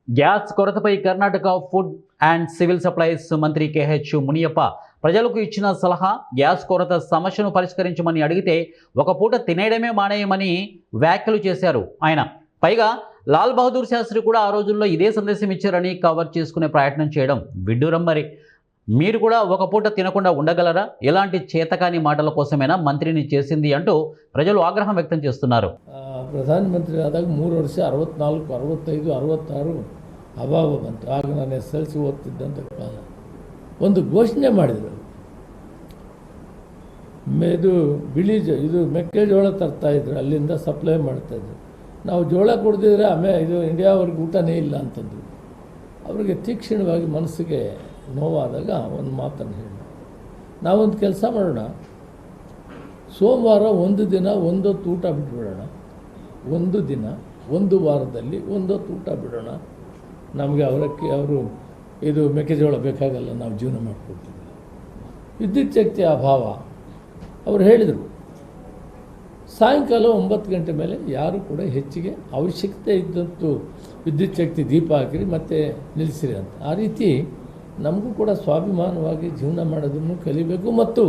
Gas కొరతపై Karnataka food and civil supplies మంత్రి KH Muniyappa ప్రజలకు ఇచ్చిన సలహా గ్యాస్ కొరత సమస్యను పరిష్కరించమని అడిగితే ఒక పూట తినేయడమే మానేయమని వ్యాఖ్యలు చేశారు ఆయన. పైగా లాల్ బహదూర్ శాస్త్రి కూడా ఆ రోజుల్లో ఇదే సందేశం ఇచ్చారని కవర్ చేసుకునే ప్రయత్నం చేయడం విడ్డూరం. మరి మీరు కూడా ఒక పూట తినకుండా ఉండగలరా? ఇలాంటి చేతకాని మాటల కోసమేనా మంత్రిని చేసింది అంటూ ప్రజలు ఆగ్రహం వ్యక్తం చేస్తున్నారు. ಪ್ರಧಾನಮಂತ್ರಿ ಆದಾಗ 3 ವರ್ಷ 64, 65, 66 ಅಭಾವ ಬಂತು. ಆಗ ನಾನು SLC ಓದ್ತಿದ್ದಂಥ ಕಾಲ. ಒಂದು ಘೋಷಣೆ ಮಾಡಿದರು, ಇದು ಮೆಕ್ಕೆಜೋಳ ತರ್ತಾಯಿದ್ರು, ಅಲ್ಲಿಂದ ಸಪ್ಲೈ ಮಾಡ್ತಾಯಿದ್ರು. ನಾವು ಜೋಳ ಕೊಡ್ದಿದ್ರೆ ಇದು ಇಂಡಿಯಾವರೆಗೆ ಊಟನೇ ಇಲ್ಲ ಅಂತಂದ್ರು. ಅವರಿಗೆ ತೀಕ್ಷ್ಣವಾಗಿ ಮನಸ್ಸಿಗೆ ನೋವಾದಾಗ ಒಂದು ಮಾತನ್ನು ಹೇಳಿ, ನಾವೊಂದು ಕೆಲಸ ಮಾಡೋಣ, ಸೋಮವಾರ ಒಂದು ದಿನ ಒಂದೊತ್ತು ಊಟ ಬಿಟ್ಬಿಡೋಣ, ಒಂದು ದಿನ ಒಂದು ವಾರದಲ್ಲಿ ಒಂದೊತ್ತು ಊಟ ಬಿಡೋಣ, ನಮಗೆ ಅವರಕ್ಕೆ ಇದು ಮೆಕ್ಕೆಜೋಳ ಬೇಕಾಗಲ್ಲ, ನಾವು ಜೀವನ ಮಾಡ್ಕೊಡ್ತೀವಿ. ವಿದ್ಯುತ್ ಶಕ್ತಿ ಅಭಾವ ಅವರು ಹೇಳಿದರು. ಸಾಯಂಕಾಲ 9 ಗಂಟೆ ಮೇಲೆ ಯಾರು ಕೂಡ ಹೆಚ್ಚಿಗೆ ಅವಶ್ಯಕತೆ ಇದ್ದಂತೂ ವಿದ್ಯುತ್ ಶಕ್ತಿ ದೀಪ ಹಾಕಿರಿ ಮತ್ತು ನಿಲ್ಲಿಸಿರಿ ಅಂತ. ಆ ರೀತಿ ನಮಗೂ ಕೂಡ ಸ್ವಾಭಿಮಾನವಾಗಿ ಜೀವನ ಮಾಡೋದನ್ನು ಕಲಿಬೇಕು ಮತ್ತು